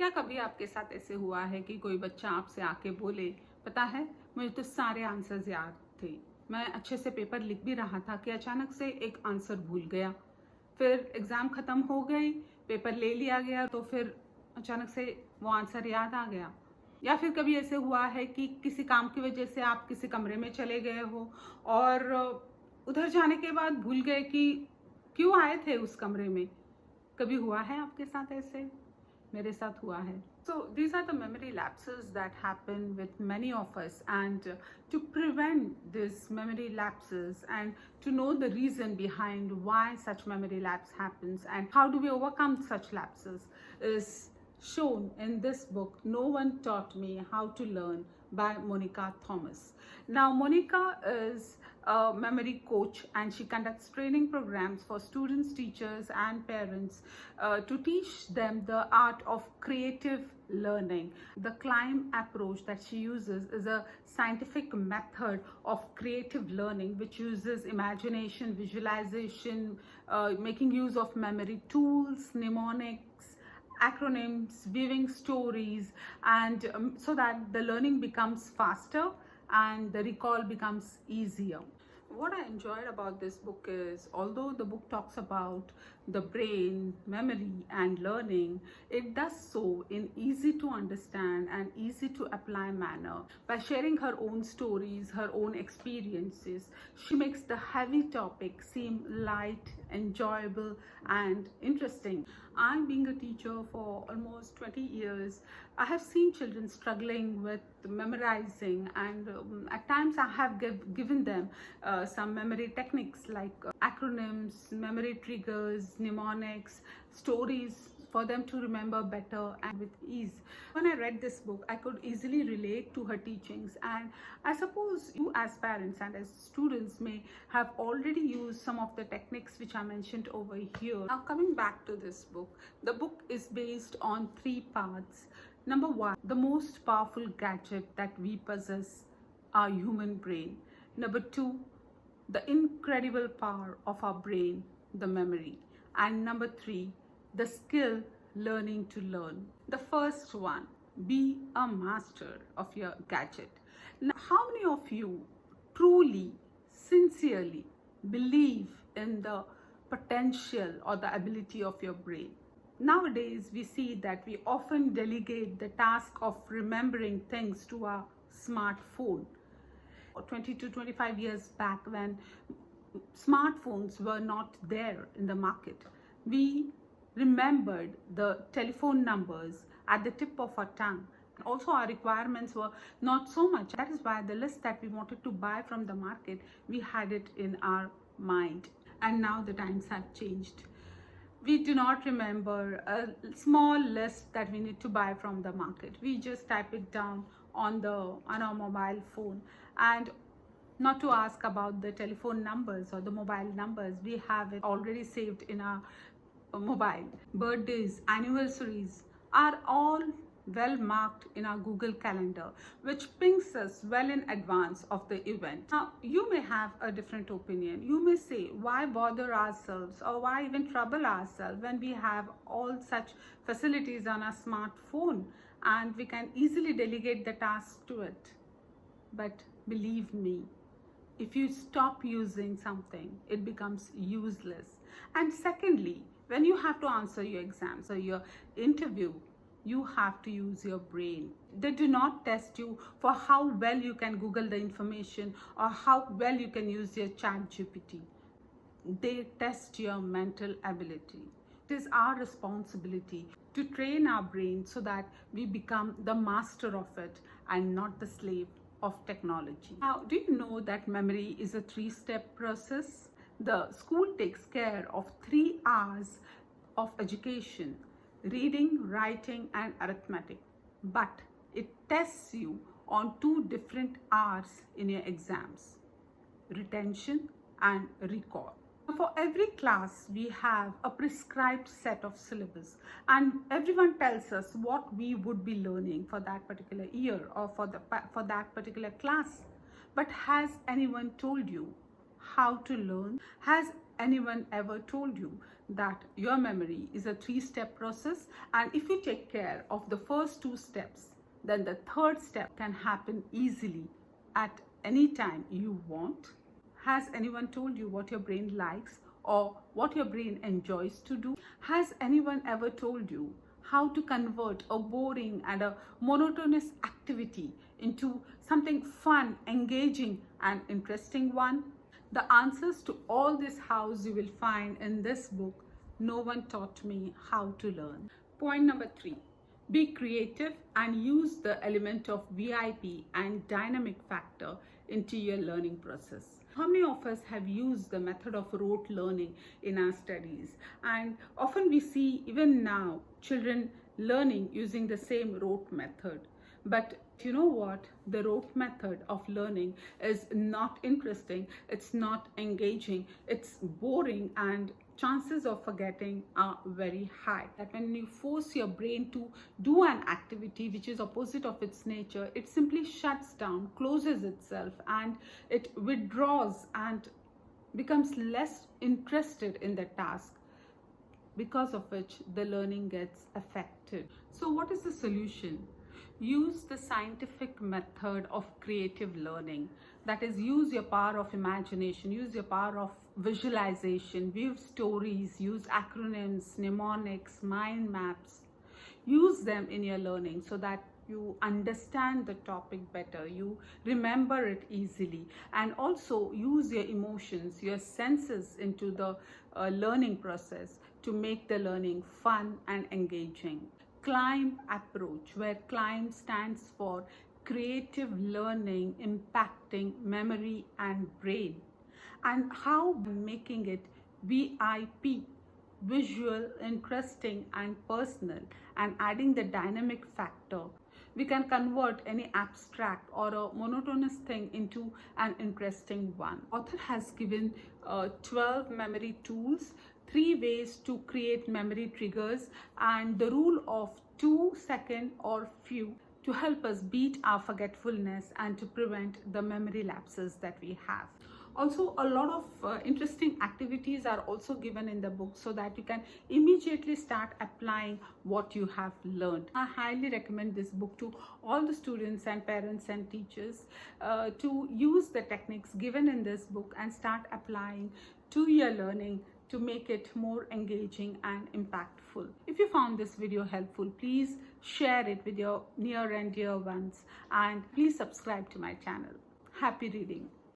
क्या कभी आपके साथ ऐसे हुआ है कि कोई बच्चा आपसे आके बोले, पता है मुझे तो सारे आंसर्स याद थे, मैं अच्छे से पेपर लिख भी रहा था कि अचानक से एक आंसर भूल गया। फिर एग्ज़ाम ख़त्म हो गई, पेपर ले लिया गया, तो फिर अचानक से वो आंसर याद आ गया। या फिर कभी ऐसे हुआ है कि किसी काम की वजह से आप किसी कमरे में चले गए हो और उधर जाने के बाद भूल गए कि क्यों आए थे उस कमरे में। कभी हुआ है आपके साथ ऐसे? मेरे साथ हुआ है। So these are the memory lapses that happen with many of us, and to prevent these memory lapses and to know the reason behind why such memory lapse happens and how do we overcome such lapses is shown in this book, No One Taught Me How to Learn by Monica Thomas. Now, Monica is a memory coach and she conducts training programs for students, teachers, and parents to teach them the art of creative learning. The CLIMB approach that she uses is a scientific method of creative learning which uses imagination, visualization, making use of memory tools, mnemonics, acronyms, weaving stories, and so that the learning becomes faster and the recall becomes easier. What I enjoyed about this book is, although the book talks about the brain, memory, and learning, it does so in easy to understand and easy to apply manner. By sharing her own stories, her own experiences, she makes the heavy topic seem light, enjoyable, and interesting. I'm being a teacher for almost 20 years. I have seen children struggling with memorizing, and at times I have given them some memory techniques like acronyms, memory triggers, mnemonics, stories for them to remember better and with ease. When I read this book, I could easily relate to her teachings, and I suppose you as parents and as students may have already used some of the techniques which I mentioned over here. Now, coming back to this book, the book is based on 3 parts. Number 1, the most powerful gadget that we possess, our human brain. Number 2, the incredible power of our brain, the memory. And number 3, the skill learning to learn. The first one, be a master of your gadget. Now, how many of you truly, sincerely believe in the potential or the ability of your brain? Nowadays, we see that we often delegate the task of remembering things to our smartphone. 20 to 25 years back, when smartphones were not there in the market, we remembered the telephone numbers at the tip of our tongue. Also, our requirements were not so much. That is why the list that we wanted to buy from the market, we had it in our mind. And now the times have changed. We do not remember a small list that we need to buy from the market. We just type it down on our mobile phone, and not to ask about the telephone numbers or the mobile numbers, we have it already saved in our mobile. Birthdays, anniversaries are all well marked in our Google Calendar, which pings us well in advance of the event. Now, you may have a different opinion. You may say, why bother ourselves or why even trouble ourselves when we have all such facilities on our smartphone and we can easily delegate the task to it. But believe me, if you stop using something, it becomes useless. And secondly, when you have to answer your exams or your interview, you have to use your brain. They do not test you for how well you can Google the information or how well you can use your ChatGPT. They test your mental ability. It is our responsibility to train our brain so that we become the master of it and not the slave of technology. Now, do you know that memory is a 3-step process? The school takes care of 3 hours of education: reading, writing, and arithmetic. But it tests you on 2 different hours in your exams: retention and recall. For every class, we have a prescribed set of syllabus, and everyone tells us what we would be learning for that particular year or for that particular class. But has anyone told you how to learn? Has anyone ever told you that your memory is a 3-step process, and if you take care of the first 2 steps, then the 3rd step can happen easily at any time you want? Has anyone told you what your brain likes or what your brain enjoys to do? Has anyone ever told you how to convert a boring and a monotonous activity into something fun, engaging, and interesting one? The answers to all these hows you will find in this book, No One Taught Me How to Learn. Point number 3. Be creative and use the element of VIP and dynamic factor into your learning process. How many of us have used the method of rote learning in our studies? And often we see, even now, children learning using the same rote method. But you know what? The rote method of learning is not interesting, it's not engaging, it's boring, and chances of forgetting are very high. That when you force your brain to do an activity which is opposite of its nature, it simply shuts down, closes itself, and it withdraws and becomes less interested in the task, because of which the learning gets affected. So what is the solution? Use the scientific method of creative learning. That is, use your power of imagination, use your power of visualization, view stories, use acronyms, mnemonics, mind maps. Use them in your learning so that you understand the topic better, you remember it easily, and also use your emotions, your senses into the learning process to make the learning fun and engaging. CLIMB approach, where CLIMB stands for creative learning impacting memory and brain, and how making it VIP, visual, interesting, and personal, and adding the dynamic factor, we can convert any abstract or a monotonous thing into an interesting one. Author has given 12 memory tools, 3 ways to create memory triggers, and the rule of 2 seconds or few to help us beat our forgetfulness and to prevent the memory lapses that we have. Also, a lot of interesting activities are also given in the book so that you can immediately start applying what you have learned. I highly recommend this book to all the students and parents and teachers to use the techniques given in this book and start applying to your learning to make it more engaging and impactful. If you found this video helpful, please share it with your near and dear ones, and please subscribe to my channel. Happy reading.